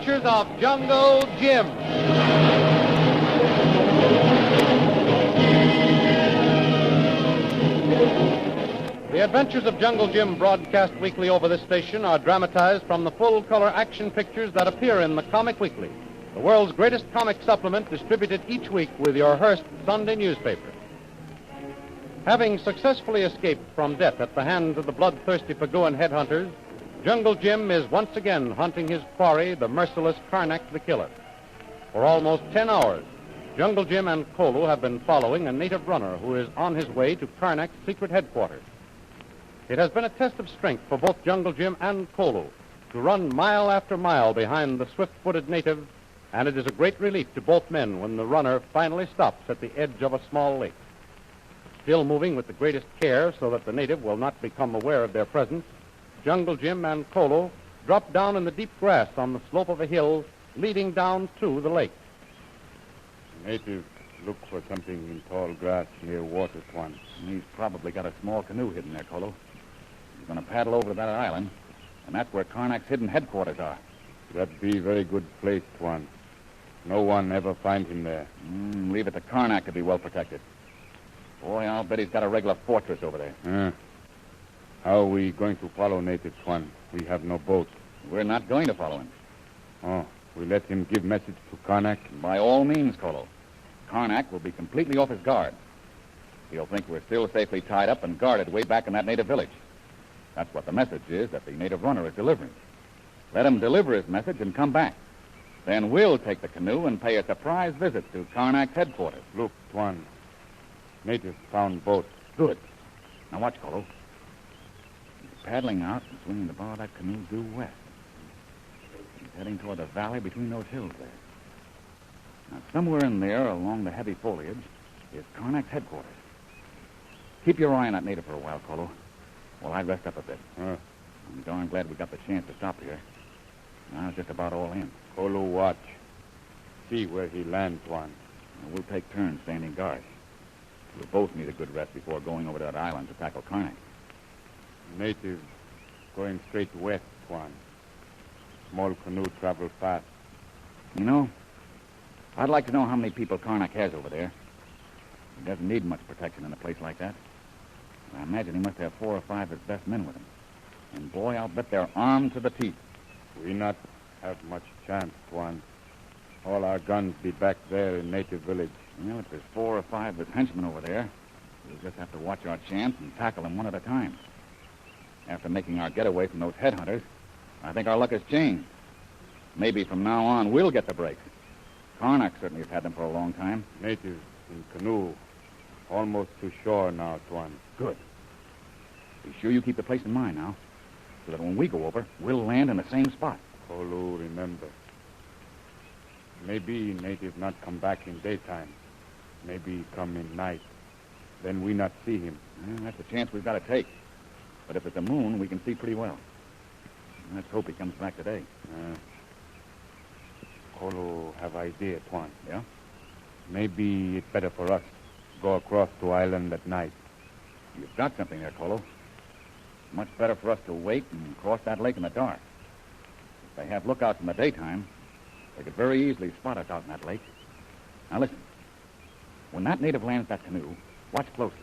Adventures of Jungle Jim. The Adventures of Jungle Jim, broadcast weekly over this station, are dramatized from the full-color action pictures that appear in the Comic Weekly, the world's greatest comic supplement distributed each week with your Hearst Sunday newspaper. Having successfully escaped from death at the hands of the bloodthirsty Paguan headhunters, Jungle Jim is once again hunting his quarry, the merciless Karnak the Killer. For almost 10 hours, Jungle Jim and Kolu have been following a native runner who is on his way to Karnak's secret headquarters. It has been a test of strength for both Jungle Jim and Kolu to run mile after mile behind the swift-footed native, and it is a great relief to both men when the runner finally stops at the edge of a small lake. Still moving with the greatest care so that the native will not become aware of their presence, Jungle Jim and Kolu drop down in the deep grass on the slope of a hill leading down to the lake. Native look for something in tall grass near water, Tuan. He's probably got a small canoe hidden there, Kolu. He's going to paddle over to that island, and that's where Karnak's hidden headquarters are. That be very good place, Tuan. No one ever find him there. Leave it to Karnak to be well protected. Boy, I'll bet he's got a regular fortress over there. How are we going to follow Native, Tuan? We have no boat. We're not going to follow him. Oh, we let him give message to Karnak? By all means, Kolu. Karnak will be completely off his guard. He'll think we're still safely tied up and guarded way back in that native village. That's what the message is that the native runner is delivering. Let him deliver his message and come back. Then we'll take the canoe and pay a surprise visit to Karnak's headquarters. Look, Tuan. Native found boat. Good. Now watch, Kolu. He's paddling out and swinging the bow of that canoe due west. He's heading toward the valley between those hills there. Now, somewhere in there, along the heavy foliage, is Karnak's headquarters. Keep your eye on that native for a while, Kolu, while I rest up a bit. I'm darn glad we got the chance to stop here. Now it's just about all in. Kolu watch. See where he lands, Tuan. We'll take turns standing guard. We'll both need a good rest before going over to that island to tackle Karnak. Native going straight west, Tuan. Small canoe travel fast. You know, I'd like to know how many people Karnak has over there. He doesn't need much protection in a place like that. I imagine he must have 4 or 5 of his best men with him. And boy, I'll bet they're armed to the teeth. We not have much chance, Tuan. All our guns be back there in native village. Well, if there's 4 or 5 of his henchmen over there, we'll just have to watch our chance and tackle them one at a time. After making our getaway from those headhunters, I think our luck has changed. Maybe from now on, we'll get the breaks. Karnak certainly has had them for a long time. Natives in canoe. Almost to shore now, Tuan. Good. Be sure you keep the place in mind now, so that when we go over, we'll land in the same spot. Kolu, remember. Maybe native not come back in daytime. Maybe come in night. Then we not see him. Well, that's a chance we've got to take. But if it's a moon, we can see pretty well. Let's hope he comes back today. Kolu have idea, Tuan. Yeah? Maybe it's better for us go across to island at night. You've got something there, Kolu. Much better for us to wait and cross that lake in the dark. If they have lookouts in the daytime, they could very easily spot us out in that lake. Now listen. When that native lands that canoe, watch closely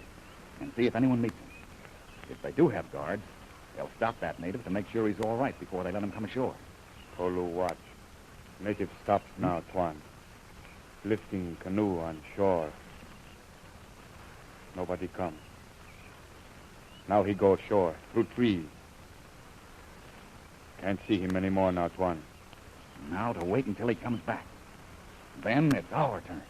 and see if anyone meets him. If they do have guards, they'll stop that native to make sure he's all right before they let him come ashore. Kolu watch. Native stops now, Tuan. Lifting canoe on shore. Nobody comes. Now he goes ashore, through trees. Can't see him anymore now, Tuan. Now to wait until he comes back. Then it's our turn.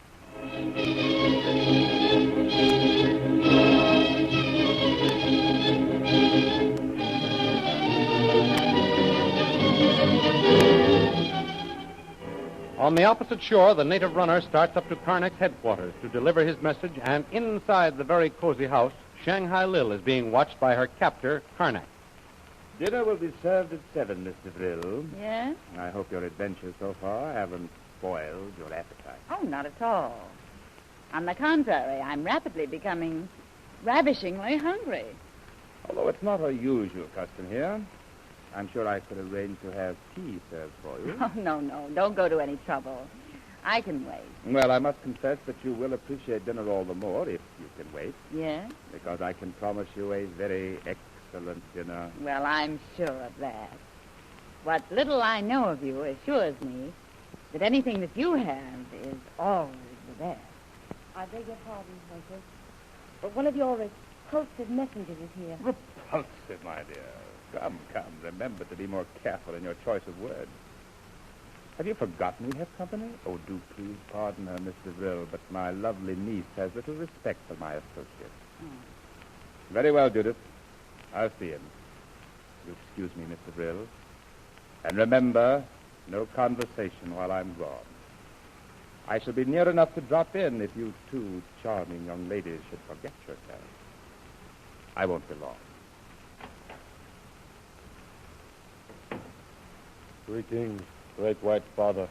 On the opposite shore, the native runner starts up to Karnak's headquarters to deliver his message, and inside the very cozy house, Shanghai Lil is being watched by her captor, Karnak. Dinner will be served at 7, Mr. Thrill. Yes? I hope your adventures so far haven't spoiled your appetite. Oh, not at all. On the contrary, I'm rapidly becoming ravishingly hungry. Although it's not our usual custom here, I'm sure I could arrange to have tea served for you. Oh, no. Don't go to any trouble. I can wait. Well, I must confess that you will appreciate dinner all the more if you can wait. Yes? Because I can promise you a very excellent dinner. Well, I'm sure of that. What little I know of you assures me that anything that you have is always the best. I beg your pardon, Poachers, but one of your repulsive messengers is here. Repulsive, my dear. Come. Remember to be more careful in your choice of words. Have you forgotten we have company? Oh, do please pardon her, Mr. Vrill, but my lovely niece has little respect for my associate. Very well, Judith. I'll see him. You excuse me, Mr. Vrill. And remember, no conversation while I'm gone. I shall be near enough to drop in if you two charming young ladies should forget yourselves. I won't be long. Greetings, Great White Father.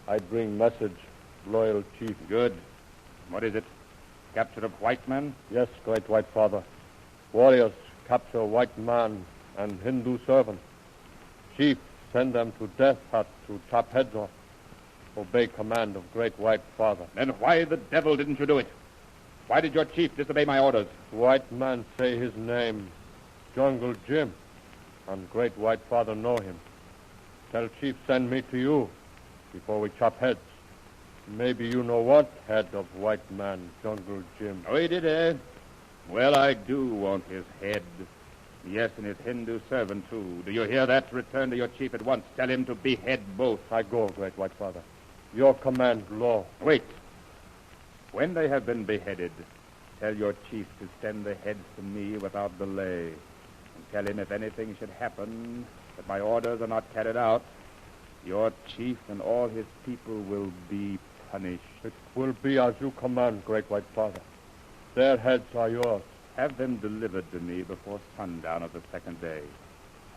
I bring message, loyal chief. Good. What is it? Capture of white men? Yes, Great White Father. Warriors capture white man and Hindu servant. Chief, send them to death hut to chop heads off. Obey command of Great White Father. Then why the devil didn't you do it? Why did your chief disobey my orders? White man say his name, Jungle Jim, and Great White Father know him. Tell chief send me to you before we chop heads. Maybe you know what head of white man, Jungle Jim. Oh, he did, eh? Well, I do want his head. Yes, and his Hindu servant, too. Do you hear that? Return to your chief at once. Tell him to behead both. I go, Great White Father. Your command, law. Wait. When they have been beheaded, tell your chief to send the heads to me without delay. And tell him if anything should happen, that my orders are not carried out, your chief and all his people will be punished. It will be as you command, Great White Father. Their heads are yours. Have them delivered to me before sundown of the second day.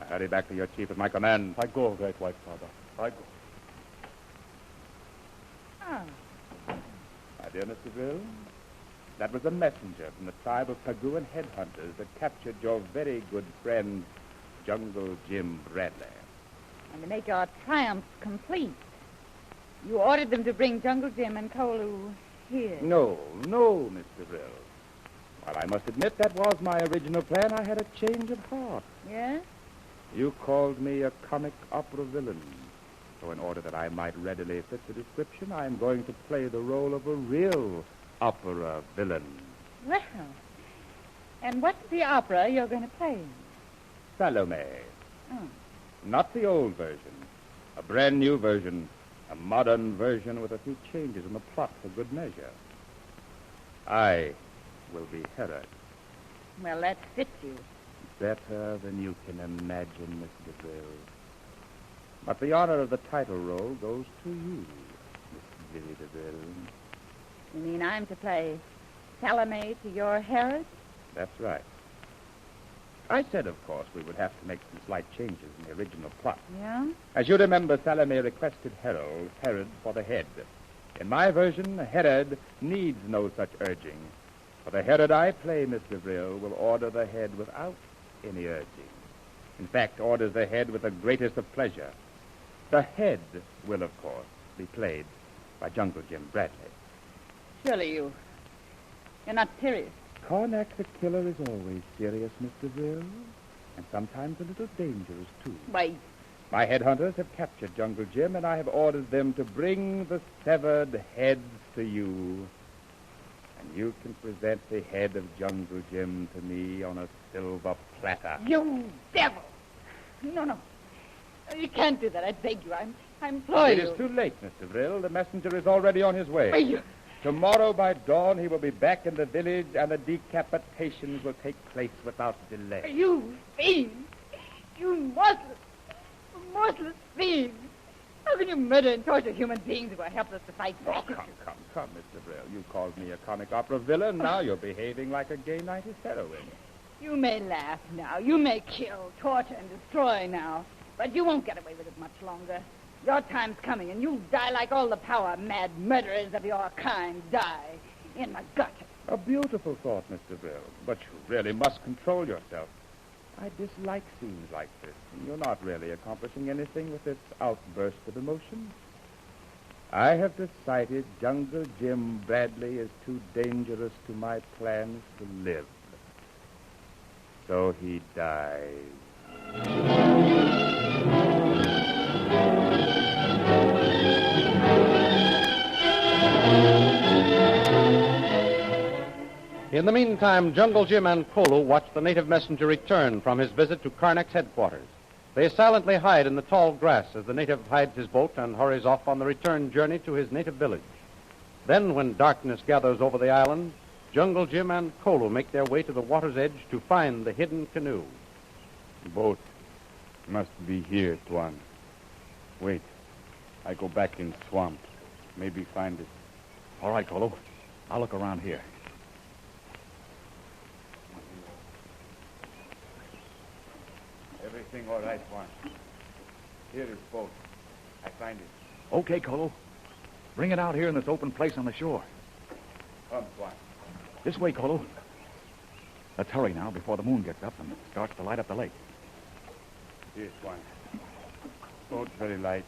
I hurry back to your chief at my command. I go, Great White Father. I go. My dear Mr. Vrill, that was a messenger from the tribe of Paguan headhunters that captured your very good friend, Jungle Jim Bradley. And to make your triumph complete, you ordered them to bring Jungle Jim and Kolu here. No, Mr. Vrill. While I must admit that was my original plan, I had a change of heart. Yes? You called me a comic opera villain. So in order that I might readily fit the description, I am going to play the role of a real opera villain. Well, and what's the opera you're going to play? Salome. Oh. Not the old version. A brand new version. A modern version with a few changes in the plot for good measure. I will be Herod. Well, that fits you. Better than you can imagine, Mr. Vrill. But the honor of the title role goes to you, Miss Billy DeVille. You mean I'm to play Salome to your Herod? That's right. I said, of course, we would have to make some slight changes in the original plot. Yeah? As you remember, Salome requested Herod for the head. In my version, Herod needs no such urging. For the Herod I play, Mr. Vrill, will order the head without any urging. In fact, orders the head with the greatest of pleasure. The head will, of course, be played by Jungle Jim Bradley. Surely you're not serious. Karnak the killer is always serious, Mr. Vrill, and sometimes a little dangerous, too. Wait. My headhunters have captured Jungle Jim, and I have ordered them to bring the severed heads to you. And you can present the head of Jungle Jim to me on a silver platter. You devil! No. You can't do that. I beg you. I implore you. It is too late, Mr. Vrill. The messenger is already on his way. Wait, Tomorrow by dawn, he will be back in the village, and the decapitations will take place without delay. You fiend! You merciless fiend! How can you murder and torture human beings who are helpless to fight back? Oh, come, Mr. Vrill. You called me a comic opera villain. Now you're behaving like a gay 90s heroine. You may laugh now. You may kill, torture, and destroy now. But you won't get away with it much longer. Your time's coming, and you'll die like all the power-mad murderers of your kind die. In the gutter. A beautiful thought, Mr. Vrill. But you really must control yourself. I dislike scenes like this. You're not really accomplishing anything with this outburst of emotion. I have decided Jungle Jim Bradley is too dangerous to my plans to live. So he dies. In the meantime, Jungle Jim and Kolu watch the native messenger return from his visit to Karnak's headquarters. They silently hide in the tall grass as the native hides his boat and hurries off on the return journey to his native village. Then, when darkness gathers over the island, Jungle Jim and Kolu make their way to the water's edge to find the hidden canoe. Boat must be here, Tuan. Wait. I go back in swamp. Maybe find it. All right, Kolu. I'll look around here. Everything all right, Tuan. Here is boat. I find it. Okay, Kolu. Bring it out here in this open place on the shore. Come, Tuan. This way, Kolu. Let's hurry now before the moon gets up and starts to light up the lake. Here, Tuan. Boat very light.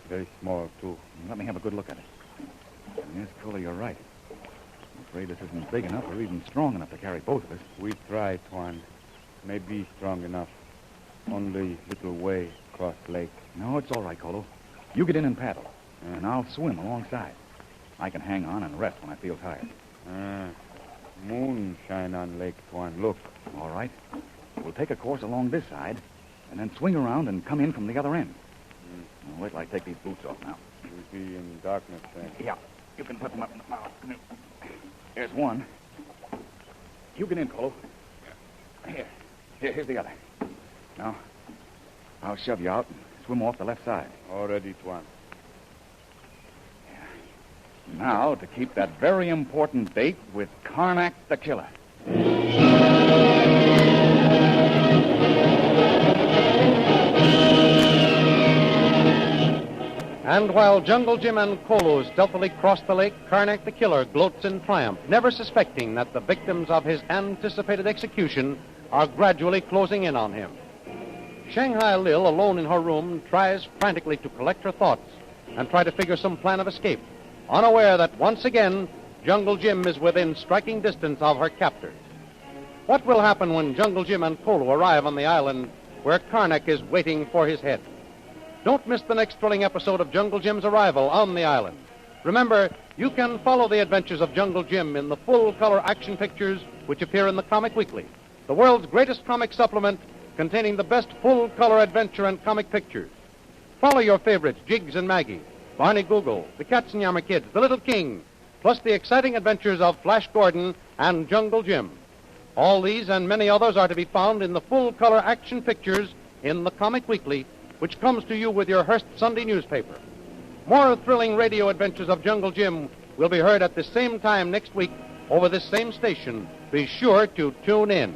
Very small, too. Let me have a good look at it. Yes, Kolu, you're right. I'm afraid this isn't big enough or even strong enough to carry both of us. We try, Tuan. Maybe strong enough. Only little way across lake. No, it's all right, Kolu. You get in and paddle, and I'll swim alongside. I can hang on and rest when I feel tired. Moon shine on lake, Tuan. Look. All right. We'll take a course along this side, and then swing around and come in from the other end. Now, wait till I take these boots off now. We'll be in darkness then. Yeah, you can put them up in the mouth. Here's one. You get in, Kolu. Here's the other. Now, I'll shove you out and swim off the left side. Already, Tuan. Now, to keep that very important date with Karnak the Killer. And while Jungle Jim and Kolu stealthily cross the lake, Karnak the Killer gloats in triumph, never suspecting that the victims of his anticipated execution are gradually closing in on him. Shanghai Lil, alone in her room, tries frantically to collect her thoughts and try to figure some plan of escape, unaware that once again, Jungle Jim is within striking distance of her captors. What will happen when Jungle Jim and Kolu arrive on the island where Karnak is waiting for his head? Don't miss the next thrilling episode of Jungle Jim's arrival on the island. Remember, you can follow the adventures of Jungle Jim in the full-color action pictures which appear in the Comic Weekly, the world's greatest comic supplement containing the best full-color adventure and comic pictures. Follow your favorites, Jiggs and Maggie, Barney Google, the Katzenjammer Kids, the Little King, plus the exciting adventures of Flash Gordon and Jungle Jim. All these and many others are to be found in the full-color action pictures in the Comic Weekly, which comes to you with your Hearst Sunday newspaper. More thrilling radio adventures of Jungle Jim will be heard at the same time next week over this same station. Be sure to tune in.